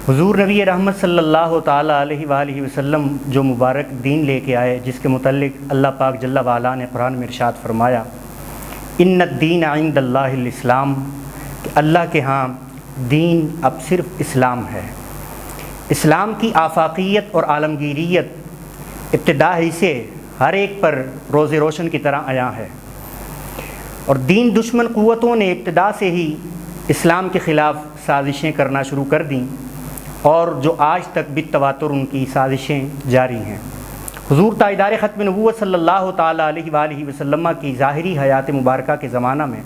حضور نبی رحمت صلی اللہ تعالیٰ علیہ وآلہ وسلم جو مبارک دین لے کے آئے، جس کے متعلق اللہ پاک جل وعلا نے قرآن میں ارشاد فرمایا، ان الدین عند اللہ الاسلام، کہ اللہ کے ہاں دین اب صرف اسلام ہے۔ اسلام کی آفاقیت اور عالمگیریت ابتدا ہی سے ہر ایک پر روز روشن کی طرح عیاں ہے، اور دین دشمن قوتوں نے ابتدا سے ہی اسلام کے خلاف سازشیں کرنا شروع کر دیں، اور جو آج تک بالتواتر ان کی سازشیں جاری ہیں۔ حضور تاجدار ختم نبوت صلی اللہ تعالیٰ علیہ وآلہ وسلم کی ظاہری حیات مبارکہ کے زمانہ میں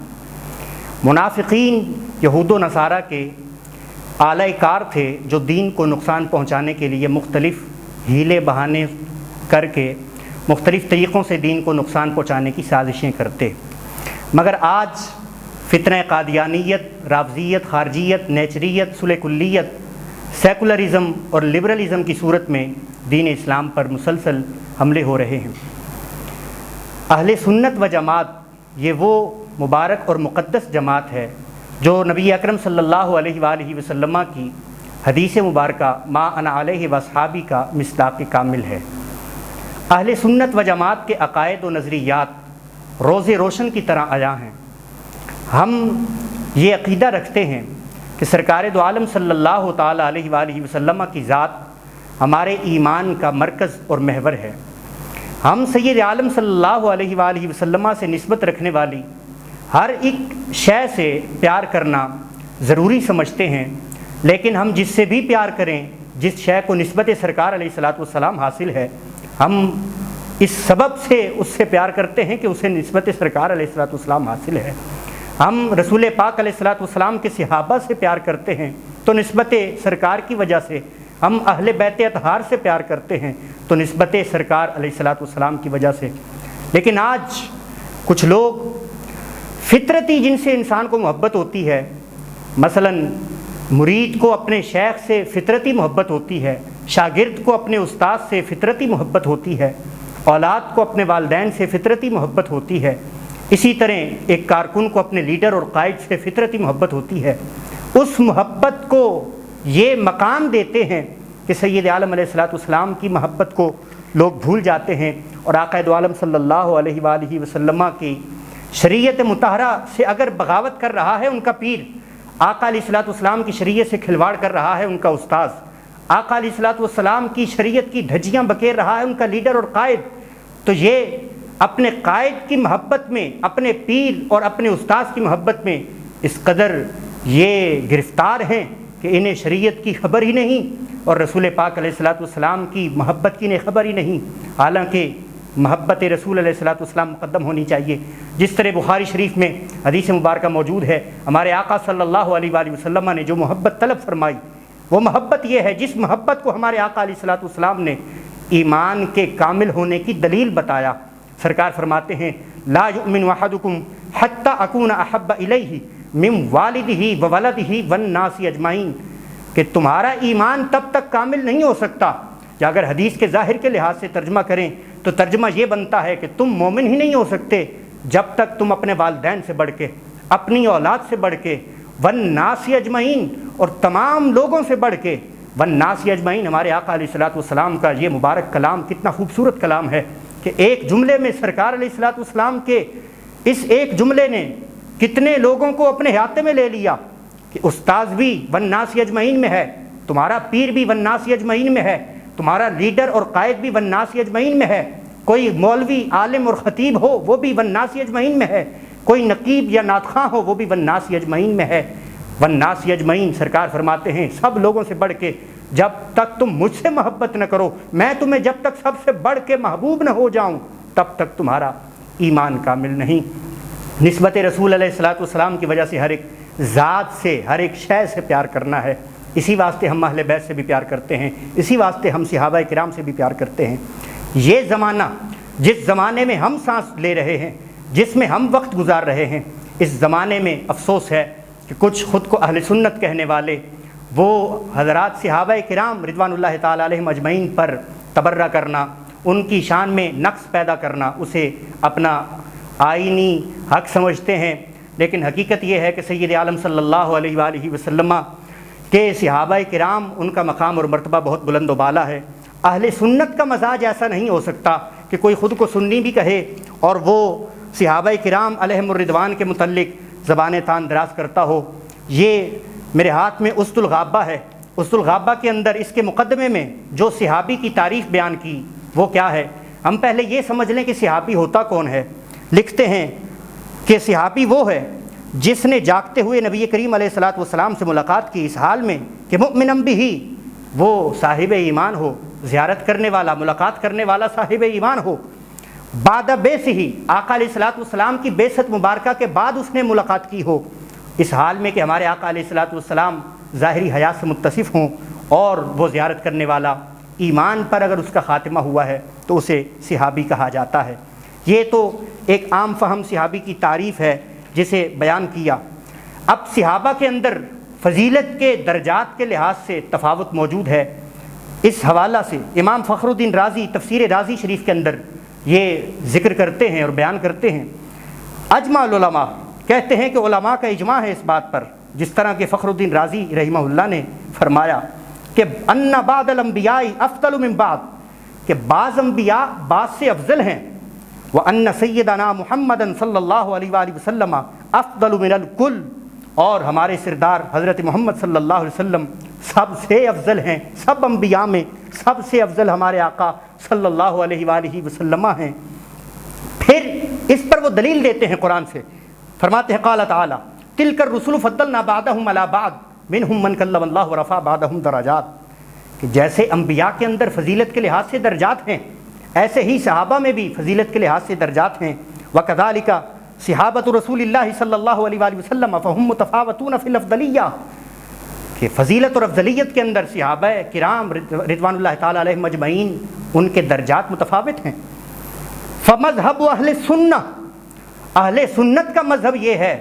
منافقین یہود و نصارہ کے اعلی کار تھے، جو دین کو نقصان پہنچانے کے لیے مختلف ہیلے بہانے کر کے مختلف طریقوں سے دین کو نقصان پہنچانے کی سازشیں کرتے۔ مگر آج فتنہ قادیانیت، رافضیت، خارجیت، نیچریت، صلح کلیت، سیکولرزم اور لبرلزم کی صورت میں دین اسلام پر مسلسل حملے ہو رہے ہیں۔ اہل سنت و جماعت یہ وہ مبارک اور مقدس جماعت ہے جو نبی اکرم صلی اللہ علیہ وآلہ وسلم کی حدیث مبارکہ ما انا علیہ واصحابی کا مصداق کامل ہے۔ اہل سنت و جماعت کے عقائد و نظریات روز روشن کی طرح عیاں ہیں۔ ہم یہ عقیدہ رکھتے ہیں کہ سرکار دو عالم صلی اللہ تعالیٰ علیہ وآلہ وسلم کی ذات ہمارے ایمان کا مرکز اور محور ہے۔ ہم سید عالم صلی اللہ علیہ وآلہ وسلم سے نسبت رکھنے والی ہر ایک شے سے پیار کرنا ضروری سمجھتے ہیں، لیکن ہم جس سے بھی پیار کریں، جس شے کو نسبت سرکار علیہ الصلوۃ والسلام حاصل ہے، ہم اس سبب سے اس سے پیار کرتے ہیں کہ اسے نسبت سرکار علیہ الصلوۃ والسلام حاصل ہے۔ ہم رسول پاک علیہ الصلوۃ والسلام کے صحابہ سے پیار کرتے ہیں تو نسبت سرکار کی وجہ سے، ہم اہل بیت اطہار سے پیار کرتے ہیں تو نسبت سرکار علیہ الصلوۃ والسلام کی وجہ سے۔ لیکن آج کچھ لوگ فطرتی جن سے انسان کو محبت ہوتی ہے، مثلا مرید کو اپنے شیخ سے فطرتی محبت ہوتی ہے، شاگرد کو اپنے استاد سے فطرتی محبت ہوتی ہے، اولاد کو اپنے والدین سے فطرتی محبت ہوتی ہے، اسی طرح ایک کارکن کو اپنے لیڈر اور قائد سے فطرتی محبت ہوتی ہے۔ اس محبت کو یہ مقام دیتے ہیں کہ سید عالم علیہ الصلوۃ والسلام کی محبت کو لوگ بھول جاتے ہیں، اور آقا دو عالم صلی اللہ علیہ وآلہ وسلم کی شریعت مطہرہ سے اگر بغاوت کر رہا ہے ان کا پیر، آقا علیہ الصلوۃ والسلام کی شریعت سے کھلواڑ کر رہا ہے ان کا استاذ، آقا علیہ الصلوۃ والسلام کی شریعت کی دھجیاں بکیر رہا ہے ان کا لیڈر اور قائد، تو یہ اپنے قائد کی محبت میں، اپنے پیر اور اپنے استاذ کی محبت میں اس قدر یہ گرفتار ہیں کہ انہیں شریعت کی خبر ہی نہیں اور رسول پاک علیہ الصلوۃ والسلام کی محبت کی انہیں خبر ہی نہیں، حالانکہ محبت رسول علیہ الصلوۃ والسلام مقدم ہونی چاہیے۔ جس طرح بخاری شریف میں حدیث مبارکہ موجود ہے، ہمارے آقا صلی اللہ علیہ وآلہ وسلم نے جو محبت طلب فرمائی، وہ محبت یہ ہے جس محبت کو ہمارے آقا علیہ الصلوۃ والسلام نے ایمان کے کامل ہونے کی دلیل بتایا۔ سرکار فرماتے ہیں، لا یؤمن احدکم حتی اکون احب الیہ من والدہ وولدہ والناس اجمعین، کہ تمہارا ایمان تب تک کامل نہیں ہو سکتا، یا اگر حدیث کے ظاہر کے لحاظ سے ترجمہ کریں تو ترجمہ یہ بنتا ہے کہ تم مومن ہی نہیں ہو سکتے جب تک تم اپنے والدین سے بڑھ کے، اپنی اولاد سے بڑھ کے، والناس اجمعین، اور تمام لوگوں سے بڑھ کے، والناس اجمعین ہمارے آقا علیہ الصلوۃ والسلام کا یہ مبارک کلام کتنا خوبصورت کلام ہے کہ ایک جملے میں سرکار علیہ الصلوۃ والسلام کے اس ایک جملے نے کتنے لوگوں کو اپنے احاطے میں لے لیا کہ استاذ بھی والناس اجمعین میں ہے، تمہارا پیر بھی والناس اجمعین میں ہے، تمہارا لیڈر اور قائد بھی والناس اجمعین میں ہے، کوئی مولوی، عالم اور خطیب ہو وہ بھی والناس اجمعین میں ہے، کوئی نقیب یا نعت خواں ہو وہ بھی والناس اجمعین میں ہے۔ والناس اجمعین سرکار فرماتے ہیں سب لوگوں سے بڑھ کے، جب تک تم مجھ سے محبت نہ کرو، میں تمہیں جب تک سب سے بڑھ کے محبوب نہ ہو جاؤں تب تک تمہارا ایمان کامل نہیں۔ نسبت رسول علیہ الصلوۃ والسلام کی وجہ سے ہر ایک ذات سے، ہر ایک شے سے پیار کرنا ہے، اسی واسطے ہم اہل بیت سے بھی پیار کرتے ہیں، اسی واسطے ہم صحابہ کرام سے بھی پیار کرتے ہیں۔ یہ زمانہ، جس زمانے میں ہم سانس لے رہے ہیں، جس میں ہم وقت گزار رہے ہیں، اس زمانے میں افسوس ہے کہ کچھ خود کو اہل سنت کہنے والے وہ حضرات صحابہ کرام رضوان اللہ تعالیٰ علیہم اجمعین پر تبرہ کرنا، ان کی شان میں نقص پیدا کرنا، اسے اپنا آئینی حق سمجھتے ہیں، لیکن حقیقت یہ ہے کہ سید عالم صلی اللہ علیہ وآلہ وسلم کہ صحابہ کرام ان کا مقام اور مرتبہ بہت بلند و بالا ہے۔ اہل سنت کا مزاج ایسا نہیں ہو سکتا کہ کوئی خود کو سنی بھی کہے اور وہ صحابہ کرام علیہم الرضوان کے متعلق زبان تان دراز کرتا ہو۔ یہ میرے ہاتھ میں اسد الغابہ ہے۔ اسد الغابہ کے اندر اس کے مقدمے میں جو صحابی کی تعریف بیان کی وہ کیا ہے؟ ہم پہلے یہ سمجھ لیں کہ صحابی ہوتا کون ہے۔ لکھتے ہیں کہ صحابی وہ ہے جس نے جاگتے ہوئے نبی کریم علیہ الصلوۃ والسلام سے ملاقات کی اس حال میں کہ مؤمن بھی وہ صاحب ایمان ہو، زیارت کرنے والا، ملاقات کرنے والا صاحب ایمان ہو، بعد بیس ہی آقا علیہ الصلوۃ والسلام کی بعثت مبارکہ کے بعد اس نے ملاقات کی ہو، اس حال میں کہ ہمارے آقا علیہ الصلوۃ والسلام ظاہری حیات سے متصف ہوں اور وہ زیارت کرنے والا ایمان پر اگر اس کا خاتمہ ہوا ہے تو اسے صحابی کہا جاتا ہے۔ یہ تو ایک عام فہم صحابی کی تعریف ہے جسے بیان کیا۔ اب صحابہ کے اندر فضیلت کے درجات کے لحاظ سے تفاوت موجود ہے۔ اس حوالہ سے امام فخر الدین رازی تفسیر رازی شریف کے اندر یہ ذکر کرتے ہیں اور بیان کرتے ہیں، اجمع العلماء کہتے ہیں کہ علماء کا اجماع ہے اس بات پر، جس طرح کہ فخر الدین رازی رحمہ اللہ نے فرمایا کہ ان بعض الانبیاء افضل من بعض، کہ بعض انبیاء بعض سے افضل ہیں، وان سیدنا محمد صلی اللہ علیہ وآلہ وسلم افضل من الکل، اور ہمارے سردار حضرت محمد صلی اللہ علیہ وسلم سب سے افضل ہیں، سب انبیاء میں سب سے افضل ہمارے آقا صلی اللہ علیہ وآلہ وسلم ہیں۔ پھر اس پر وہ دلیل دیتے ہیں قرآن سے، فرماتے ہیں قال تعالی تلک الرسل فضلنا بعضهم علی بعض منهم من کلم اللہ ورفع بعضهم درجات، کہ جیسے انبیاء کے اندر فضیلت کے لحاظ سے درجات ہیں ایسے ہی صحابہ میں بھی فضیلت کے لحاظ سے درجات ہیں۔ وکذالک صحابۃ رسول اللہ صلی اللہ علیہ وآلہ وسلم فهم متفاوتون فی الافضلیہ، کہ فضیلت اور افضلیت کے اندر صحابہ کرام رضوان اللہ تعالی علیہم اجمعین ان کے درجات متفاوت ہیں۔ فمذہب اہل سنہ، اہل سنت کا مذہب یہ ہے،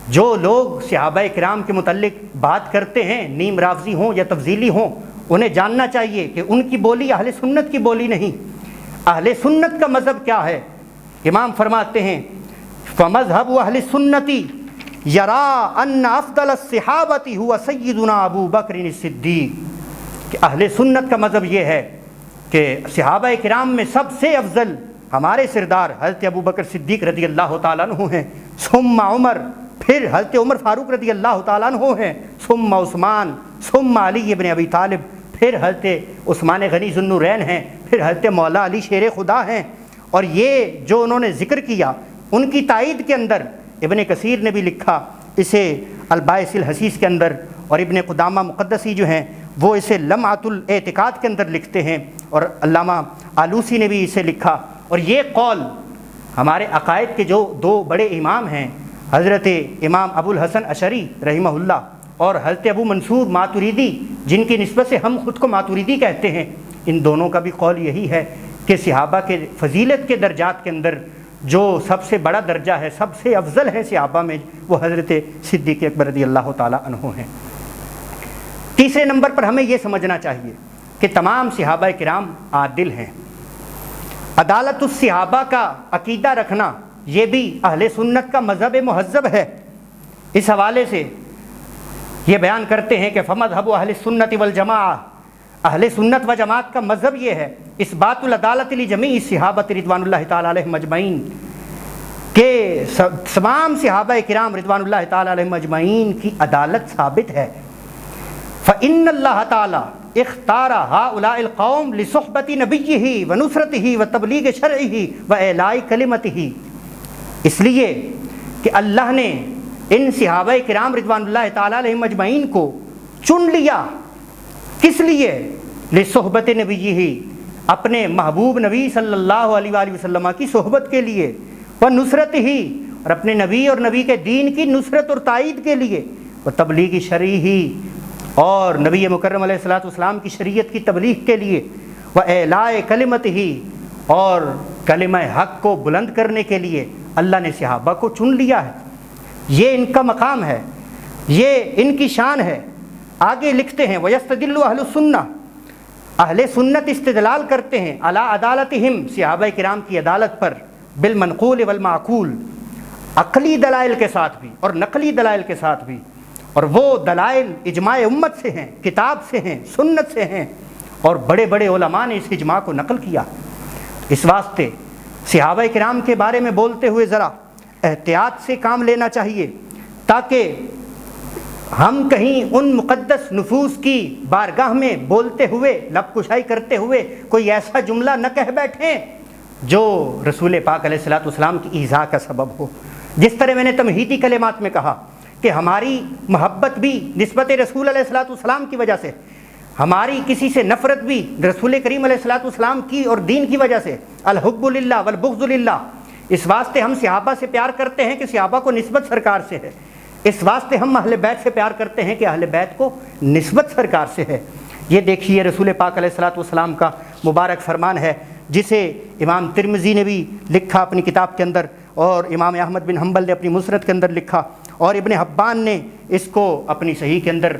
جو لوگ صحابہ کرام کے متعلق بات کرتے ہیں نیم رافضی ہوں یا تفضیلی ہوں، انہیں جاننا چاہیے کہ ان کی بولی اہل سنت کی بولی نہیں۔ اہل سنت کا مذہب کیا ہے؟ امام فرماتے ہیں فمذہب اہل سنتی یرا ان افضل الصحابۃ هو سیدنا ابو بکر الصدیق، کہ اہل سنت کا مذہب یہ ہے کہ صحابہ کرام میں سب سے افضل ہمارے سردار حضرت ابو بکر صدیق رضی اللہ تعالیٰ عنہ ہیں، ثم عمر، پھر حضرت عمر فاروق رضی اللہ تعالیٰ عنہ ہیں، ثم عثمان، ثم علی ابن ابی طالب، پھر حضرت عثمان غنی ذو النورین ہیں، پھر حضرت مولا علی شیر خدا ہیں۔ اور یہ جو انہوں نے ذکر کیا ان کی تائید کے اندر ابن کثیر نے بھی لکھا اسے الباعث الحسیس کے اندر، اور ابن قدامہ مقدسی جو ہیں وہ اسے لمعۃ الاعتقاد کے اندر لکھتے ہیں، اور علامہ آلوسی نے بھی اسے لکھا۔ اور یہ قول ہمارے عقائد کے جو دو بڑے امام ہیں حضرت امام ابو الحسن اشعری رحمہ اللہ اور حضرت ابو منصور ماتریدی، جن کی نسبت سے ہم خود کو ماتریدی کہتے ہیں، ان دونوں کا بھی قول یہی ہے کہ صحابہ کے فضیلت کے درجات کے اندر جو سب سے بڑا درجہ ہے، سب سے افضل ہے صحابہ میں، وہ حضرت صدیق اکبر رضی اللہ تعالیٰ عنہ ہیں۔ تیسرے نمبر پر ہمیں یہ سمجھنا چاہیے کہ تمام صحابہ کرام عادل ہیں۔ عدالت الصحابہ کا عقیدہ رکھنا یہ بھی اہل سنت کا مذہب مہذب ہے۔ اس حوالے سے یہ بیان کرتے ہیں کہ فمذہب اہل سنت والجماعہ، اہل سنت و جماعت کا مذہب یہ ہے اثبات العدالت لجمیع الصحابۃ رضوان اللہ تعالیٰ علیہم اجمعین، کہ تمام صحابہ کرام رضوان اللہ تعالیٰ علیہم اجمعین کی عدالت ثابت ہے۔ فإن اللہ تعالیٰ اختار ہؤلاء القوم لصحبت نبیہ ونصرتہ وتبلیغ شرعہ وإعلاء کلمتہ، اس لیے کہ اللہ نے ان صحابہ کرام رضوان اللہ تعالیٰ علیہم اجمعین کو چن لیا، کس لیے؟ لصحبت نبیہ، اپنے محبوب نبی صلی اللہ علیہ وآلہ وسلم کی صحبت کے لیے، ونصرتہ، اور اپنے نبی اور نبی کے دین کی نصرت اور تائید کے لیے، وتبلیغ شرعہ، اور نبی مکرم علیہ الصلوۃ والسلام کی شریعت کی تبلیغ کے لیے، وإعلاء کلمتہ، اور کلمہ حق کو بلند کرنے کے لیے اللہ نے صحابہ کو چن لیا ہے۔ یہ ان کا مقام ہے، یہ ان کی شان ہے۔ آگے لکھتے ہیں وَيَسْتَدِلُّ أَهْلُ السُّنَّةِ، اہل سنت استدلال کرتے ہیں علی عدالتہم، صحابہ کرام کی عدالت پر، بالمنقول والمعقول، عقلی دلائل کے ساتھ بھی اور نقلی دلائل کے ساتھ بھی، اور وہ دلائل اجماع امت سے ہیں، کتاب سے ہیں، سنت سے ہیں، اور بڑے بڑے علماء نے اس اجماع کو نقل کیا۔ اس واسطے صحابہ کرام کے بارے میں بولتے ہوئے ذرا احتیاط سے کام لینا چاہیے، تاکہ ہم کہیں ان مقدس نفوس کی بارگاہ میں بولتے ہوئے، لب کشائی کرتے ہوئے کوئی ایسا جملہ نہ کہہ بیٹھیں جو رسول پاک علیہ الصلوۃ والسلام کی ایذاء کا سبب ہو۔ جس طرح میں نے تمہیدی کلمات میں کہا کہ ہماری محبت بھی نسبت رسول علیہ الصلوۃ والسلام کی وجہ سے، ہماری کسی سے نفرت بھی رسول کریم علیہ الصلوۃ والسلام کی اور دین کی وجہ سے، الحب للہ والبغض للہ۔ اس واسطے ہم صحابہ سے پیار کرتے ہیں کہ صحابہ کو نسبت سرکار سے ہے، اس واسطے ہم اہل بیت سے پیار کرتے ہیں کہ اہل بیت کو نسبت سرکار سے ہے۔ یہ دیکھیے رسول پاک علیہ الصلوۃ والسلام کا مبارک فرمان ہے، جسے امام ترمذی نے بھی لکھا اپنی کتاب کے اندر، اور امام احمد بن حنبل نے اپنی مسند کے اندر لکھا، اور ابن حبان نے اس کو اپنی صحیح کے اندر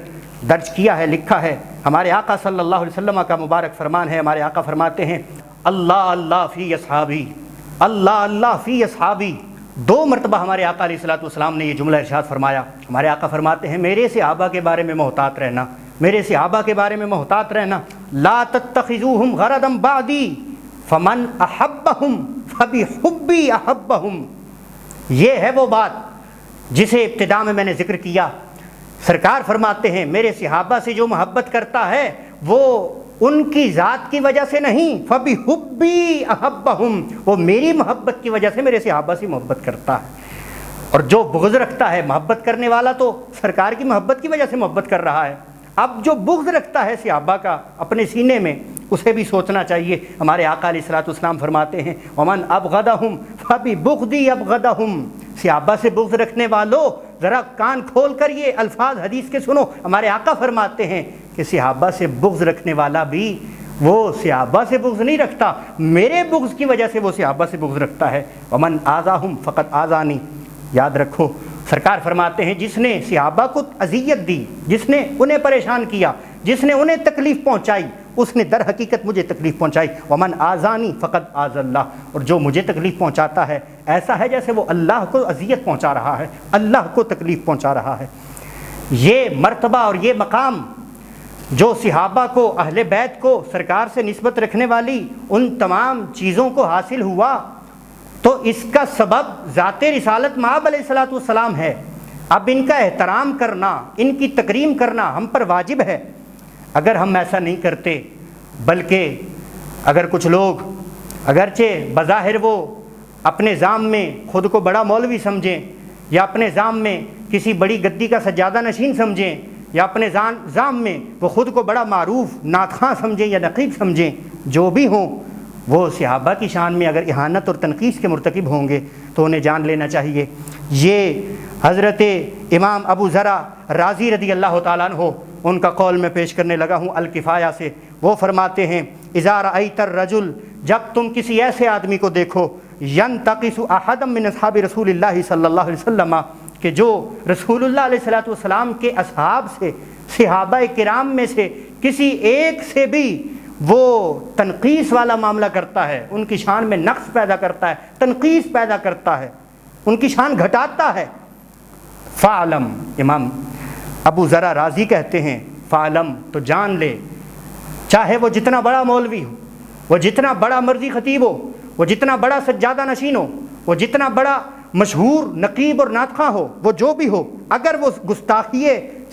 درج کیا ہے، لکھا ہے۔ ہمارے آقا صلی اللہ علیہ وسلم کا مبارک فرمان ہے، ہمارے آقا فرماتے ہیں اللہ اللہ فی اصحابی، اللہ اللہ فی اصحابی۔ 2 مرتبہ ہمارے آقا علیہ الصلوۃ والسلام نے یہ جملہ ارشاد فرمایا۔ ہمارے آقا فرماتے ہیں میرے صحابہ کے بارے میں محتاط رہنا، میرے صحابہ کے بارے میں محتاط رہنا، لا تتخذوہم غرضا بعدی فمن احبہم فبحبی احبہم۔ یہ ہے وہ بات جسے ابتدا میں نے ذکر کیا۔ سرکار فرماتے ہیں میرے صحابہ سے جو محبت کرتا ہے وہ ان کی ذات کی وجہ سے نہیں، فبحبی احبہم، وہ میری محبت کی وجہ سے میرے صحابہ سے محبت کرتا ہے۔ اور جو بغض رکھتا ہے، محبت کرنے والا تو سرکار کی محبت کی وجہ سے محبت کر رہا ہے، اب جو بغض رکھتا ہے صحابہ کا اپنے سینے میں، اسے بھی سوچنا چاہیے۔ ہمارے آقا علیہ الصلوۃ والسلام فرماتے ہیں ومن ابغضہم فببغضی ابغضہم۔ صحابہ سے بغض رکھنے والوں ذرا کان کھول کر یہ الفاظ حدیث کے سنو۔ ہمارے آقا فرماتے ہیں کہ صحابہ سے بغض رکھنے والا بھی وہ صحابہ سے بغض نہیں رکھتا، میرے بغض کی وجہ سے وہ صحابہ سے بغض رکھتا ہے۔ ومن آذاہم فقط آذانی۔ یاد رکھو سرکار فرماتے ہیں جس نے صحابہ کو اذیت دی، جس نے انہیں پریشان کیا، جس نے انہیں تکلیف پہنچائی، اس نے در حقیقت مجھے تکلیف پہنچائی۔ ومن آذانی فقط آذ اللہ۔ اور جو مجھے تکلیف پہنچاتا ہے ایسا ہے جیسے وہ اللہ کو اذیت پہنچا رہا ہے، اللہ کو تکلیف پہنچا رہا ہے۔ یہ مرتبہ اور یہ مقام جو صحابہ کو، اہل بیت کو سرکار سے نسبت رکھنے والی ان تمام چیزوں کو حاصل ہوا، تو اس کا سبب ذات رسالت مآب علیہ الصلوۃ والسلام ہے۔ اب ان کا احترام کرنا، ان کی تکریم کرنا ہم پر واجب ہے۔ اگر ہم ایسا نہیں کرتے، بلکہ اگر کچھ لوگ اگرچہ بظاہر وہ اپنے ذام میں خود کو بڑا مولوی سمجھیں، یا اپنے ذام میں کسی بڑی گدی کا سجادہ نشین سمجھیں، یا اپنے ذام میں وہ خود کو بڑا معروف نعت خواں سمجھیں یا نقیب سمجھیں، جو بھی ہوں وہ صحابہ کی شان میں اگر اہانت اور تنقیص کے مرتکب ہوں گے تو انہیں جان لینا چاہیے۔ یہ حضرت امام ابو ذرا رازی رضی اللہ تعالیٰ عنہ، ان کا قول میں پیش کرنے لگا ہوں الکفایہ سے۔ وہ فرماتے ہیں اذا رأیت الرجل، جب تم کسی ایسے آدمی کو دیکھو، ینتقص احدا من اصحاب رسول اللہ صلی اللہ علیہ وسلم، کہ جو رسول اللہ علیہ الصلوۃ والسلام کے اصحاب سے، صحابہ کرام میں سے کسی ایک سے بھی وہ تنقیص والا معاملہ کرتا ہے، ان کی شان میں نقص پیدا کرتا ہے، تنقیص پیدا کرتا ہے، ان کی شان گھٹاتا ہے، فعلم، امام ابو ذرا رازی کہتے ہیں فعلم، تو جان لے، چاہے وہ جتنا بڑا مولوی ہو، وہ جتنا بڑا مرضی خطیب ہو، وہ جتنا بڑا سجادہ نشین ہو، وہ جتنا بڑا مشہور نقیب اور نعت خواں ہو، وہ جو بھی ہو، اگر وہ گستاخی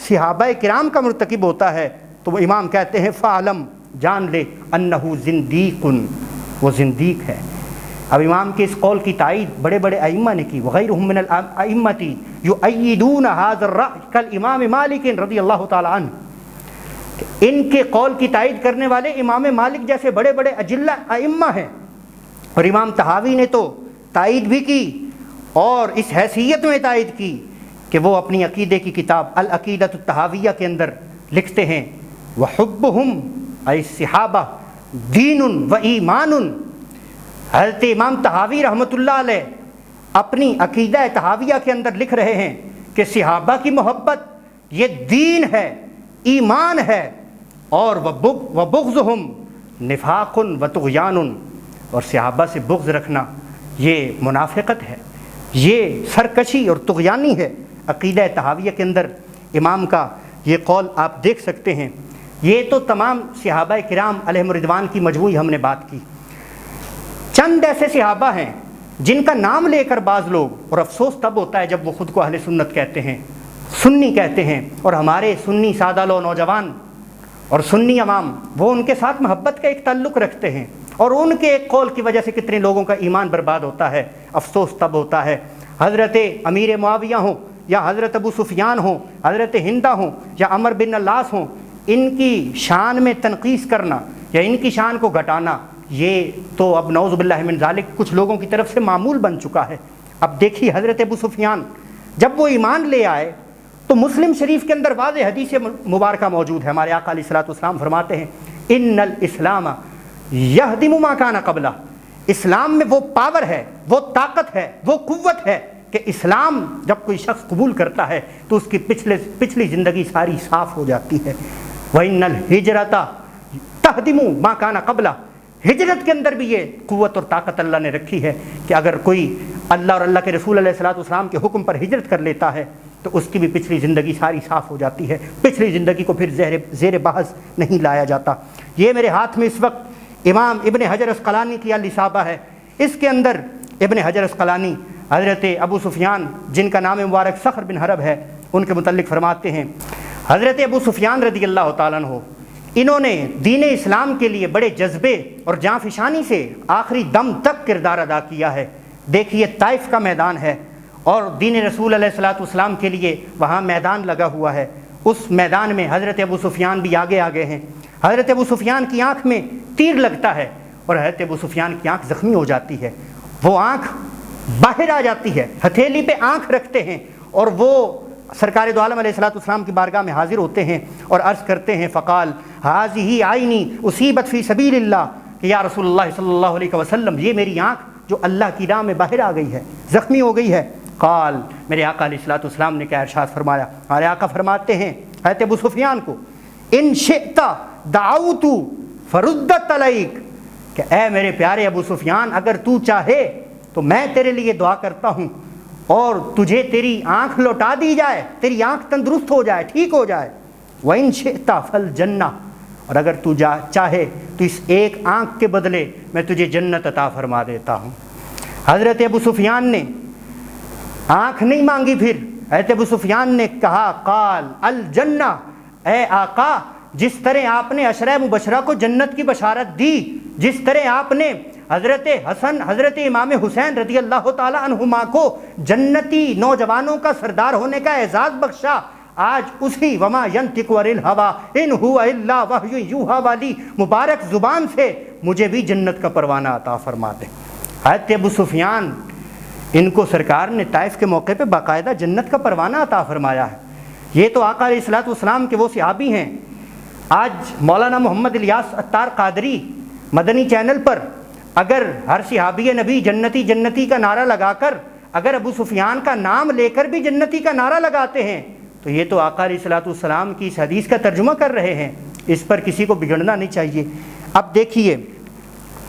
صحابہ کرام کا مرتکب ہوتا ہے تو وہ امام کہتے ہیں فعلم، جان لے انہو زندیق، وہ زندیق ہے۔ اب امام کے اس قول کی تائید بڑے بڑے ائمہ نے کی، وغیرہم من الائمۃ یؤیدون ھذا الرأی کالامام مالک رضی اللہ تعالی عنہ۔ ان کے قول کی تائید کرنے والے امام مالک جیسے بڑے بڑے اجلہ ائمہ ہیں، اور امام طحاوی نے تو تائید بھی کی، اور اس حیثیت میں تائید کی کہ وہ اپنی عقیدے کی کتاب العقیدۃ الطحاویہ کے اندر لکھتے ہیں وحبہم ای الصحابہ دین و ایمان۔ حضرت امام طحاوی رحمۃ اللہ علیہ اپنی عقیدہ طحاویہ کے اندر لکھ رہے ہیں کہ صحابہ کی محبت یہ دین ہے، ایمان ہے، اور وبغضہم نفاق و طغیان، اور صحابہ سے بغض رکھنا یہ منافقت ہے، یہ سرکشی اور طغیانی ہے۔ عقیدہ طحاویہ کے اندر امام کا یہ قول آپ دیکھ سکتے ہیں۔ یہ تو تمام صحابہ کرام علیہم رضوان کی مجموعی ہم نے بات کی۔ چند ایسے صحابہ ہیں جن کا نام لے کر بعض لوگ، اور افسوس تب ہوتا ہے جب وہ خود کو اہل سنت کہتے ہیں، سنی کہتے ہیں، اور ہمارے سنی سادہ لو نوجوان اور سنی عوام وہ ان کے ساتھ محبت کا ایک تعلق رکھتے ہیں، اور ان کے ایک قول کی وجہ سے کتنے لوگوں کا ایمان برباد ہوتا ہے۔ افسوس تب ہوتا ہے حضرت امیر معاویہ ہوں یا حضرت ابو سفیان ہوں، حضرت ہندہ ہوں یا عمر بن العاص ہوں، ان کی شان میں تنقیص کرنا یا ان کی شان کو گھٹانا، یہ تو اب نعوذ باللہ من ذالک کچھ لوگوں کی طرف سے معمول بن چکا ہے۔ اب دیکھیے حضرت ابو سفیان جب وہ ایمان لے آئے تو مسلم شریف کے اندر واضح حدیث مبارکہ موجود ہے۔ ہمارے آقا علیہ الصلوۃ والسلام فرماتے ہیں ان الاسلام یہدم ما کان قبلہ، اسلام میں وہ پاور ہے، وہ طاقت ہے، وہ قوت ہے کہ اسلام جب کوئی شخص قبول کرتا ہے تو اس کی پچھلی زندگی ساری صاف ہو جاتی ہے۔ وَإِنَّ الْهِجْرَةَ تَهْدِمُ مَا كَانَ قَبْلَهُ، ہجرت کے اندر بھی یہ قوت اور طاقت اللہ نے رکھی ہے کہ اگر کوئی اللہ اور اللہ کے رسول علیہ الصلوۃ والسلام کے حکم پر ہجرت کر لیتا ہے تو اس کی بھی پچھلی زندگی ساری صاف ہو جاتی ہے، پچھلی زندگی کو پھر زیر بحث نہیں لایا جاتا۔ یہ میرے ہاتھ میں اس وقت امام ابن حجر اسقلانی کی الاصابہ ہے، اس کے اندر ابن حجر اسقلانی حضرت ابو سفیان جن کا نام مبارک صخر بن حرب ہے ان کے متعلق فرماتے ہیں حضرت ابو سفیان رضی اللہ تعالیٰ عنہ انہوں نے دین اسلام کے لیے بڑے جذبے اور جاں فشانی سے آخری دم تک کردار ادا کیا ہے۔ دیکھیے طائف کا میدان ہے اور دین رسول علیہ الصلوۃ والسلام کے لیے وہاں میدان لگا ہوا ہے، اس میدان میں حضرت ابو سفیان بھی آگے آگے ہیں۔ حضرت ابو سفیان کی آنکھ میں تیر لگتا ہے اور حضرت ابو سفیان کی آنکھ زخمی ہو جاتی ہے، وہ آنکھ باہر آ جاتی ہے، ہتھیلی پہ آنکھ رکھتے ہیں اور وہ سرکار دو عالم علیہ الصلوۃ والسلام کی بارگاہ میں حاضر ہوتے ہیں اور عرض کرتے ہیں فقال ہذہ عینی اصیبت فی سبیل اللہ، کہ یا رسول اللہ صلی اللہ علیہ وسلم یہ میری آنکھ جو اللہ کی راہ میں باہر آ گئی ہے، زخمی ہو گئی ہے۔ قال میرے آقا علیہ الصلوۃ والسلام نے کیا ارشاد فرمایا؟ ہمارے آقا فرماتے ہیں حضرت ابو سفیان کو ان شئت دعوت فردت علیک، کہ اے میرے پیارے ابو سفیان اگر تو چاہے تو میں تیرے لیے دعا کرتا ہوں اور تجھے تیری آنکھ لوٹا دی جائے، تیری آنکھ تندرست ہو جائے، ٹھیک ہو جائے۔ وَإِن شِئْتَ فَالْجَنَّةُ، اور اگر تو چاہے تو اس ایک آنکھ کے بدلے میں تجھے جنت عطا فرما دیتا ہوں۔ حضرت ابو سفیان نے آنکھ نہیں مانگی، پھر حضرت ابو سفیان نے کہا قال الجنہ، اے آقا جس طرح آپ نے عشرہ مبشرہ کو جنت کی بشارت دی، جس طرح آپ نے حضرت حسن حضرت امام حسین رضی اللہ تعالی عنہما کو جنتی نوجوانوں کا سردار ہونے کا اعزاز بخشا، آج اسی وما ینطق عن الہوی ان هو الا وحی یوحی والی مبارک زبان سے مجھے بھی جنت کا پروانہ عطا فرما دے۔ حضرت ابو سفیان ان کو سرکار نے طائف کے موقع پہ باقاعدہ جنت کا پروانہ عطا فرمایا ہے۔ یہ تو آقا علیہ الصلوۃ والسلام کے وہ صحابی ہیں۔ آج مولانا محمد الیاس عطار قادری مدنی چینل پر اگر ہر صحابی نبی جنتی جنتی کا نعرہ لگا کر اگر ابو سفیان کا نام لے کر بھی جنتی کا نعرہ لگاتے ہیں تو یہ تو آقا علیہ الصلوۃ والسلام کی اس حدیث کا ترجمہ کر رہے ہیں، اس پر کسی کو بگڑنا نہیں چاہیے۔ اب دیکھیے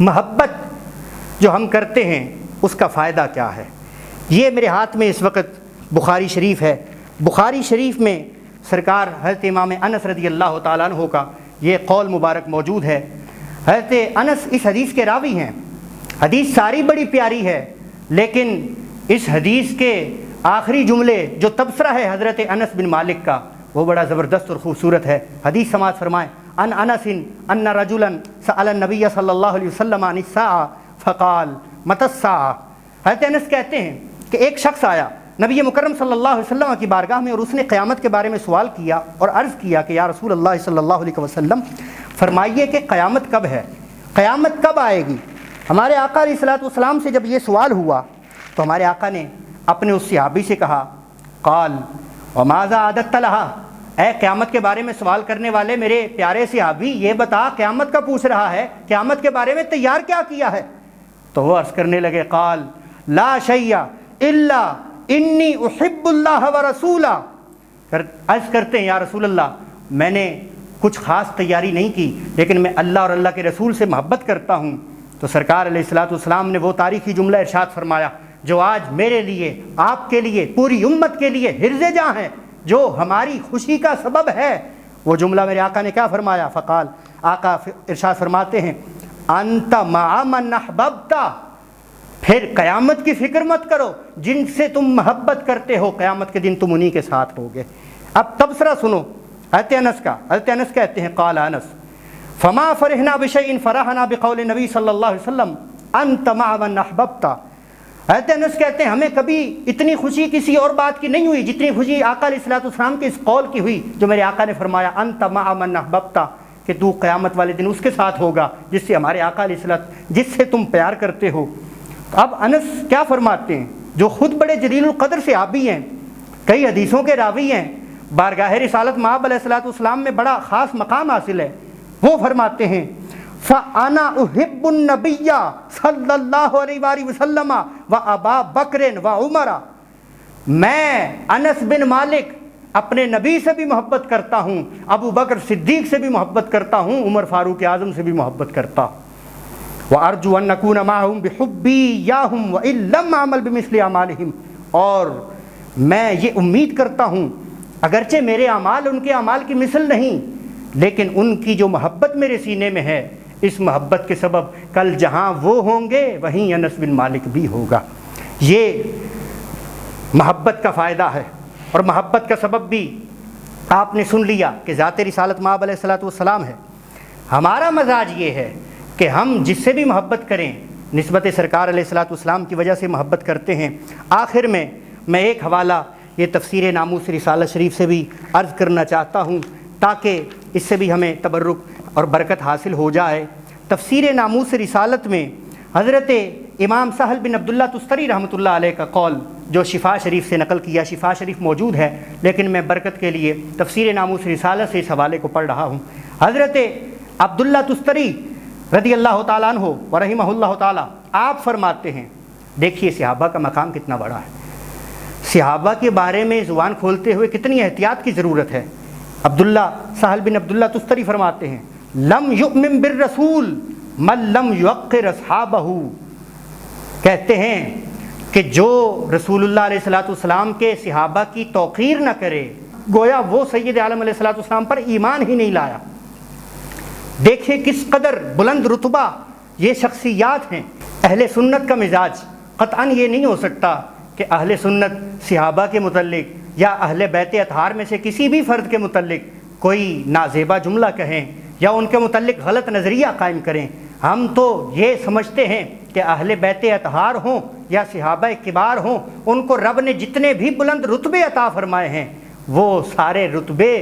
محبت جو ہم کرتے ہیں اس کا فائدہ کیا ہے۔ یہ میرے ہاتھ میں اس وقت بخاری شریف ہے، بخاری شریف میں سرکار حضرت امام انس رضی اللہ تعالیٰ عنہ کا یہ قول مبارک موجود ہے۔ حضرت انس اس حدیث کے راوی ہیں، حدیث ساری بڑی پیاری ہے لیکن اس حدیث کے آخری جملے جو تبصرہ ہے حضرت انس بن مالک کا وہ بڑا زبردست اور خوبصورت ہے۔ حدیث سماعت فرمائیں ان انس ان رجلا سأل النبی صلی اللہ علیہ وسلم عن الساعة فقال متی الساعة۔ حضرت انس کہتے ہیں کہ ایک شخص آیا نبی مکرم صلی اللہ علیہ وسلم کی بارگاہ میں اور اس نے قیامت کے بارے میں سوال کیا اور عرض کیا کہ یا رسول اللہ صلی اللہ علیہ وسلم فرمائیے کہ قیامت کب ہے، قیامت کب آئے گی۔ ہمارے آقا علیہ الصلوۃ والسلام سے جب یہ سوال ہوا تو ہمارے آقا نے اپنے اس صحابی سے کہا قال وماذا اعددت لها، اے قیامت کے بارے میں سوال کرنے والے میرے پیارے صحابی یہ بتا قیامت کا پوچھ رہا ہے، قیامت کے بارے میں تیار کیا کیا ہے؟ تو وہ عرض کرنے لگے قال لا شیء الا انی احب اللہ ورسولہ، عرض کرتے ہیں یا رسول اللہ میں نے کچھ خاص تیاری نہیں کی لیکن میں اللہ اور اللہ کے رسول سے محبت کرتا ہوں۔ تو سرکار علیہ الصلوۃ والسلام نے وہ تاریخی جملہ ارشاد فرمایا جو آج میرے لیے، آپ کے لیے، پوری امت کے لیے حرز جاں ہے، جو ہماری خوشی کا سبب ہے۔ وہ جملہ میرے آقا نے کیا فرمایا؟ فقال، آقا ارشاد فرماتے ہیں انت مع من احببت، پھر قیامت کی فکر مت کرو، جن سے تم محبت کرتے ہو قیامت کے دن تم انہی کے ساتھ ہوگے۔ اب تبصرہ سنو حضرت انس کا۔ حضرت انس کہتے ہیں قال انس فما فرحنا بشیء فرحنا بقول نبی صلی اللہ علیہ وسلم انت مع من احببت۔ حضرت انس کہتے ہیں ہمیں کبھی اتنی خوشی کسی اور بات کی نہیں ہوئی جتنی خوشی آقا علیہ الصلوۃ والسلام کے اس قول کی ہوئی جو میرے آقا نے فرمایا انت مع من احببت، کہ تو قیامت والے دن اس کے ساتھ ہوگا جس سے ہمارے آقا علیہ الصلوۃ جس سے تم پیار کرتے ہو۔ اب انس کیا فرماتے ہیں جو خود بڑے جلیل القدر صحابی ہیں، کئی حدیثوں کے راوی ہیں، بارگاہ رسالت مآب علیہ الصلوۃ والسلام میں بڑا خاص مقام حاصل ہے، وہ فرماتے ہیں فَأَنَا أُحِبُّ النَّبِيَّ صلی اللہ علیہ وآلہ وسلم وَأَبَا بَكْرٍ وَعُمَرَ، میں انس بن مالک اپنے نبی سے بھی محبت کرتا ہوں، ابو بکر صدیق سے بھی محبت کرتا ہوں، عمر فاروق اعظم سے بھی محبت کرتا ہوں۔ وَأَرْجُو أَن نَّكُونَ مَعَهُمْ بِحُبِّي إِيَّاهُمْ وَإِن لَّمْ أَعْمَلْ بِمِثْلِ أَعْمَالِهِمْ، اور میں یہ امید کرتا ہوں اگرچہ میرے اعمال ان کے اعمال کی مثل نہیں، لیکن ان کی جو محبت میرے سینے میں ہے اس محبت کے سبب کل جہاں وہ ہوں گے وہیں انس بن مالک بھی ہوگا۔ یہ محبت کا فائدہ ہے، اور محبت کا سبب بھی آپ نے سن لیا کہ ذات رسالت مآب علیہ الصلوۃ والسلام ہے۔ ہمارا مزاج یہ ہے کہ ہم جس سے بھی محبت کریں نسبت سرکار علیہ الصلوۃ والسلام کی وجہ سے محبت کرتے ہیں۔ آخر میں ایک حوالہ یہ تفسیر ناموس رسالہ شریف سے بھی عرض کرنا چاہتا ہوں تاکہ اس سے بھی ہمیں تبرک اور برکت حاصل ہو جائے۔ تفسیر ناموس رسالت میں حضرت امام سہل بن عبداللہ تستری رحمۃ اللہ علیہ کا قول جو شفا شریف سے نقل کیا، شفا شریف موجود ہے لیکن میں برکت کے لیے تفسیر ناموس رسالت سے اس حوالے کو پڑھ رہا ہوں۔ حضرت عبداللہ تستری رضی اللہ تعالیٰ عنہ ورحمہ اللہ تعالیٰ آپ فرماتے ہیں، دیکھیے صحابہ کا مقام کتنا بڑا ہے، صحابہ کے بارے میں زبان کھولتے ہوئے کتنی احتیاط کی ضرورت ہے۔ عبداللہ سہل بن عبداللہ تستری فرماتے ہیں لم یؤمن بالرسول من لم یوقر اصحابہ، کہتے ہیں کہ جو رسول اللہ علیہ الصلوۃ والسلام کے صحابہ کی توقیر نہ کرے گویا وہ سید عالم علیہ الصلوۃ والسلام پر ایمان ہی نہیں لایا۔ دیکھیں کس قدر بلند رتبہ یہ شخصیات ہیں۔ اہل سنت کا مزاج قطعاً یہ نہیں ہو سکتا کہ اہل سنت صحابہ کے متعلق یا اہل بیت اطہار میں سے کسی بھی فرد کے متعلق کوئی نازیبا جملہ کہیں یا ان کے متعلق غلط نظریہ قائم کریں۔ ہم تو یہ سمجھتے ہیں کہ اہل بیت اطہار ہوں یا صحابہ کبار ہوں، ان کو رب نے جتنے بھی بلند رتبے عطا فرمائے ہیں وہ سارے رتبے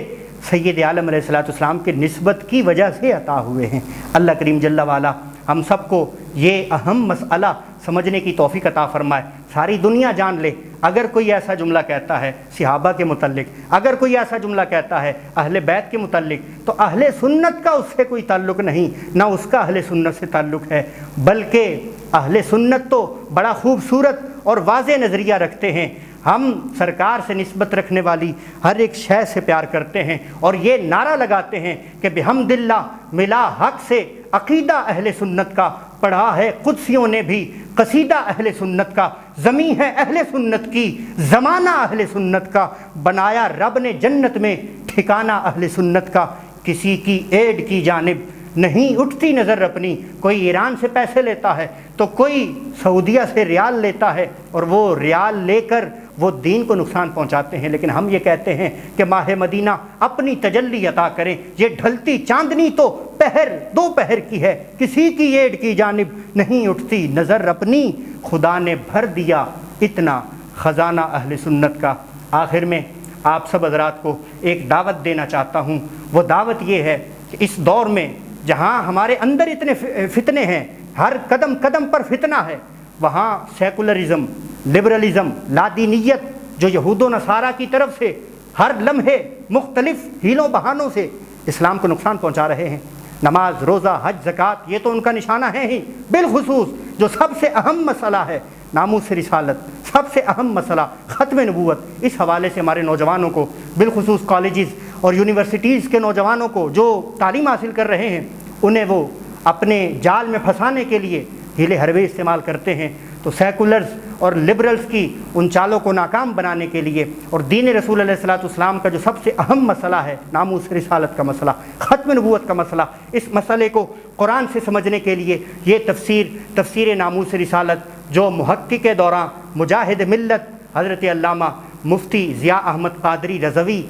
سید عالم علیہ الصلوۃ والسلام کی نسبت کی وجہ سے عطا ہوئے ہیں۔ اللہ کریم جل وعلا ہم سب کو یہ اہم مسئلہ سمجھنے کی توفیق عطا فرمائے۔ ساری دنیا جان لے اگر کوئی ایسا جملہ کہتا ہے صحابہ کے متعلق، اگر کوئی ایسا جملہ کہتا ہے اہل بیت کے متعلق، تو اہل سنت کا اس سے کوئی تعلق نہیں، نہ اس کا اہل سنت سے تعلق ہے، بلکہ اہل سنت تو بڑا خوبصورت اور واضح نظریہ رکھتے ہیں۔ ہم سرکار سے نسبت رکھنے والی ہر ایک شے سے پیار کرتے ہیں اور یہ نعرہ لگاتے ہیں کہ بحمد اللہ ملا حق سے عقیدہ اہل سنت کا، پڑھا ہے قدسیوں نے بھی قصیدہ اہل سنت کا، زمین ہے اہل سنت کی زمانہ اہل سنت کا، بنایا رب نے جنت میں ٹھکانہ اہل سنت کا، کسی کی ایڈ کی جانب نہیں اٹھتی نظر اپنی، کوئی ایران سے پیسے لیتا ہے تو کوئی سعودیہ سے ریال لیتا ہے اور وہ ریال لے کر وہ دین کو نقصان پہنچاتے ہیں، لیکن ہم یہ کہتے ہیں کہ ماہ مدینہ اپنی تجلی عطا کریں، یہ ڈھلتی چاندنی تو پہر دو پہر کی ہے، کسی کی ایڈ کی جانب نہیں اٹھتی نظر اپنی، خدا نے بھر دیا اتنا خزانہ اہل سنت کا۔ آخر میں آپ سب حضرات کو ایک دعوت دینا چاہتا ہوں، وہ دعوت یہ ہے کہ اس دور میں جہاں ہمارے اندر اتنے فتنے ہیں، ہر قدم قدم پر فتنہ ہے، وہاں سیکولرزم، لبرلزم، لادینیت جو یہود و نصارہ کی طرف سے ہر لمحے مختلف ہیلوں بہانوں سے اسلام کو نقصان پہنچا رہے ہیں۔ نماز، روزہ، حج، زکوٰۃ یہ تو ان کا نشانہ ہے ہی، بالخصوص جو سب سے اہم مسئلہ ہے ناموس رسالت، سب سے اہم مسئلہ ختم نبوت، اس حوالے سے ہمارے نوجوانوں کو، بالخصوص کالجز اور یونیورسٹیز کے نوجوانوں کو جو تعلیم حاصل کر رہے ہیں، انہیں وہ اپنے جال میں پھنسانے کے لیے ہیلے حربے استعمال کرتے ہیں۔ تو سیکولرز اور لبرلز کی ان چالوں کو ناکام بنانے کے لیے، اور دین رسول علیہ الصلوۃ والسلام کا جو سب سے اہم مسئلہ ہے، ناموس رسالت کا مسئلہ، ختم نبوت کا مسئلہ، اس مسئلے کو قرآن سے سمجھنے کے لیے یہ تفسیر ناموس رسالت جو محقق دوران مجاہد ملت حضرت علامہ مفتی ضیاء احمد قادری رضوی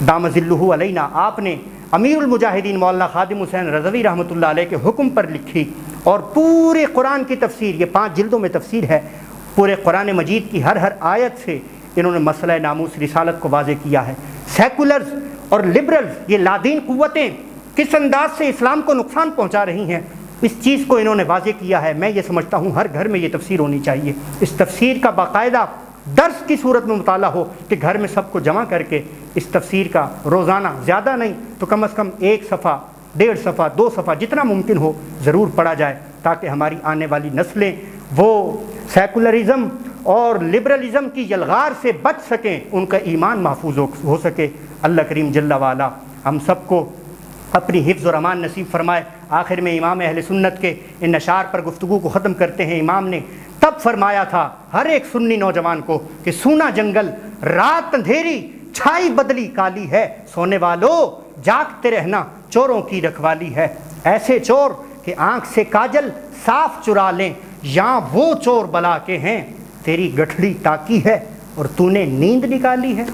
دام ظلہ علینا، آپ نے امیر المجاہدین مولانا خادم حسین رضوی رحمۃ اللہ علیہ کے حکم پر لکھی، اور پورے قرآن کی تفسیر، یہ 5 جلدوں میں تفسیر ہے، پورے قرآن مجید کی ہر آیت سے انہوں نے مسئلہ ناموس رسالت کو واضح کیا ہے۔ سیکولرز اور لبرلز، یہ لادین قوتیں کس انداز سے اسلام کو نقصان پہنچا رہی ہیں، اس چیز کو انہوں نے واضح کیا ہے۔ میں یہ سمجھتا ہوں ہر گھر میں یہ تفسیر ہونی چاہیے، اس تفسیر کا باقاعدہ درس کی صورت میں مطالعہ ہو، کہ گھر میں سب کو جمع کر کے اس تفسیر کا روزانہ، زیادہ نہیں تو کم از کم 1 صفحہ، 1.5 صفحہ، 2 صفحہ، جتنا ممکن ہو ضرور پڑھا جائے، تاکہ ہماری آنے والی نسلیں وہ سیکولرزم اور لبرلزم کی یلغار سے بچ سکیں، ان کا ایمان محفوظ ہو سکے۔ اللہ کریم جل وعلا ہم سب کو اپنی حفظ اور امان نصیب فرمائے۔ آخر میں امام اہل سنت کے ان اشعار پر گفتگو کو ختم کرتے ہیں۔ امام نے تب فرمایا تھا ہر ایک سنی نوجوان کو کہ سونا جنگل، رات اندھیری، چھائی بدلی کالی ہے، سونے والوں جاگتے رہنا چوروں کی رکھوالی ہے۔ ایسے چور کہ آنکھ سے کاجل صاف چرا لیں، یہاں وہ چور بلا کے ہیں، تیری گٹھڑی تاکی ہے اور تو نے نیند نکالی ہے۔